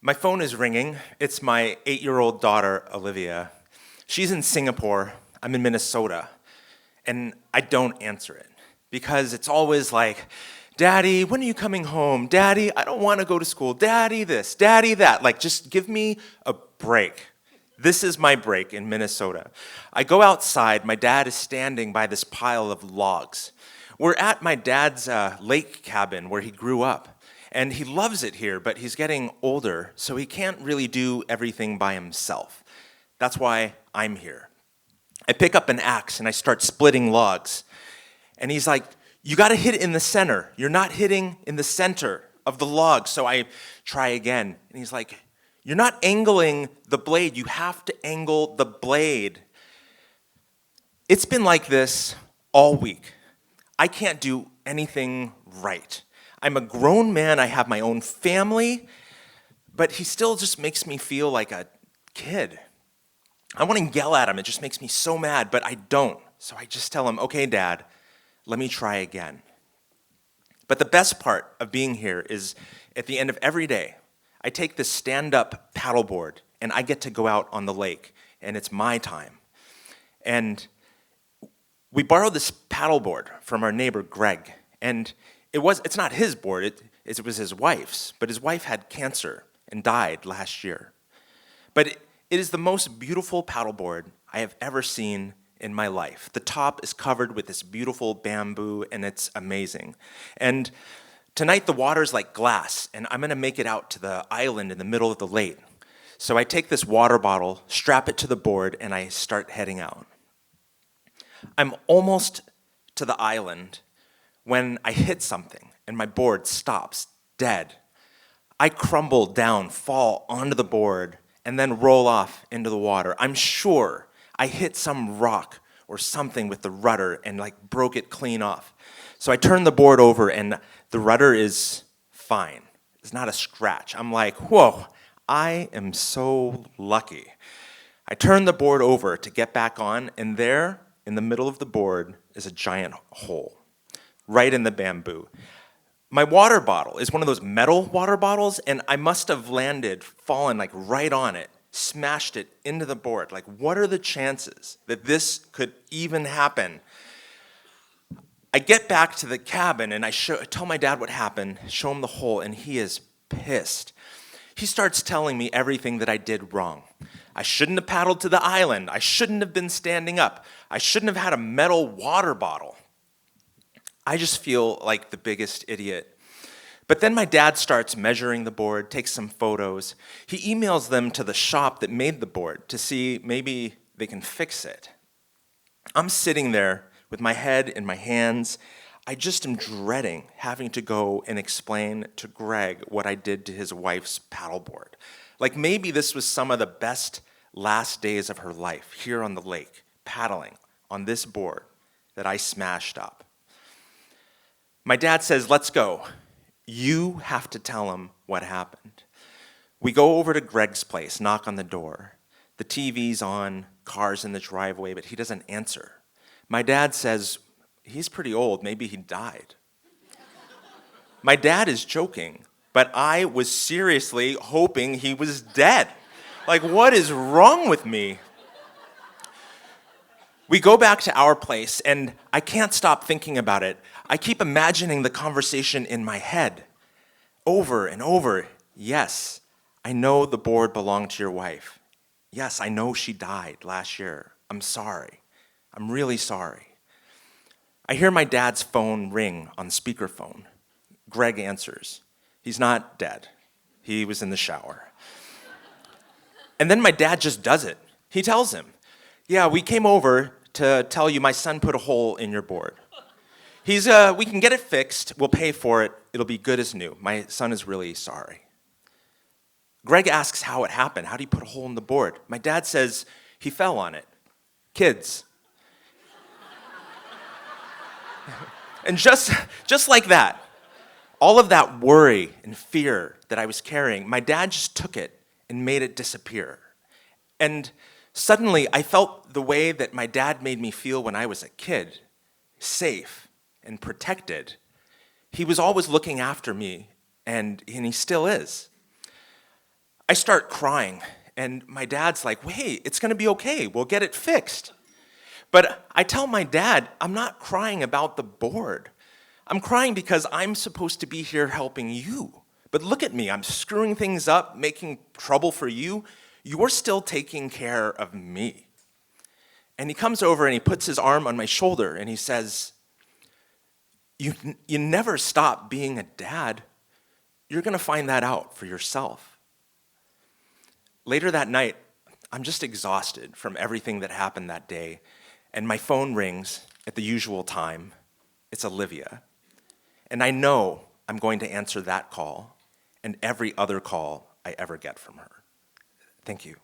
My phone is ringing. It's my 8-year-old daughter, Olivia. She's in Singapore. I'm in Minnesota. And I don't answer it because it's always like, Daddy, when are you coming home? Daddy, I don't want to go to school. Daddy, this, Daddy, that. Like, just give me a break. This is my break in Minnesota. I go outside. My dad is standing by this pile of logs. We're at my dad's lake cabin where he grew up. And he loves it here, but he's getting older, so he can't really do everything by himself. That's why I'm here. I pick up an axe and I start splitting logs. And he's like, you gotta hit it in the center. You're not hitting in the center of the log. So I try again. And he's like, you're not angling the blade. You have to angle the blade. It's been like this all week. I can't do anything right. I'm a grown man, I have my own family, but he still just makes me feel like a kid. I want to yell at him, it just makes me so mad, but I don't. So I just tell him, okay, Dad, let me try again. But the best part of being here is at the end of every day, I take this stand-up paddleboard and I get to go out on the lake, and it's my time. And we borrowed this paddleboard from our neighbor, Greg, and it's not his board, it was his wife's, but his wife had cancer and died last year. But it is the most beautiful paddleboard I have ever seen in my life. The top is covered with this beautiful bamboo, and it's amazing. And tonight the water's like glass, and I'm gonna make it out to the island in the middle of the lake. So I take this water bottle, strap it to the board, and I start heading out. I'm almost to the island when I hit something and my board stops dead. I crumble down, fall onto the board, and then roll off into the water. I'm sure I hit some rock or something with the rudder and broke it clean off. So I turn the board over and the rudder is fine. It's not a scratch. I'm like, whoa, I am so lucky. I turn the board over to get back on, and there in the middle of the board is a giant hole. Right in the bamboo. My water bottle is one of those metal water bottles, and I must have fallen right on it, smashed it into the board. What are the chances that this could even happen? I get back to the cabin and I tell my dad what happened, show him the hole, and he is pissed. He starts telling me everything that I did wrong. I shouldn't have paddled to the island. I shouldn't have been standing up. I shouldn't have had a metal water bottle. I just feel like the biggest idiot. But then my dad starts measuring the board, takes some photos. He emails them to the shop that made the board to see maybe they can fix it. I'm sitting there with my head in my hands. I just am dreading having to go and explain to Greg what I did to his wife's paddleboard. Maybe this was some of the best last days of her life here on the lake, paddling on this board that I smashed up. My dad says, let's go. You have to tell him what happened. We go over to Greg's place, knock on the door. The TV's on, cars in the driveway, but he doesn't answer. My dad says, he's pretty old, maybe he died. My dad is joking, but I was seriously hoping he was dead. What is wrong with me? We go back to our place, and I can't stop thinking about it. I keep imagining the conversation in my head, over and over. Yes, I know the board belonged to your wife. Yes, I know she died last year. I'm sorry. I'm really sorry. I hear my dad's phone ring on speakerphone. Greg answers. He's not dead. He was in the shower. And then my dad just does it. He tells him, yeah, we came over to tell you my son put a hole in your board. We can get it fixed, we'll pay for it, it'll be good as new. My son is really sorry. Greg asks how it happened, how did he put a hole in the board? My dad says he fell on it. Kids. And just like that, all of that worry and fear that I was carrying, my dad just took it and made it disappear. And suddenly, I felt the way that my dad made me feel when I was a kid, safe and protected. He was always looking after me, and he still is. I start crying, and my dad's like, wait, it's gonna be okay, we'll get it fixed. But I tell my dad, I'm not crying about the board. I'm crying because I'm supposed to be here helping you. But look at me, I'm screwing things up, making trouble for you. You're still taking care of me. And he comes over and he puts his arm on my shoulder and he says, you never stop being a dad. You're gonna find that out for yourself. Later that night, I'm just exhausted from everything that happened that day, and my phone rings at the usual time. It's Olivia. And I know I'm going to answer that call and every other call I ever get from her. Thank you.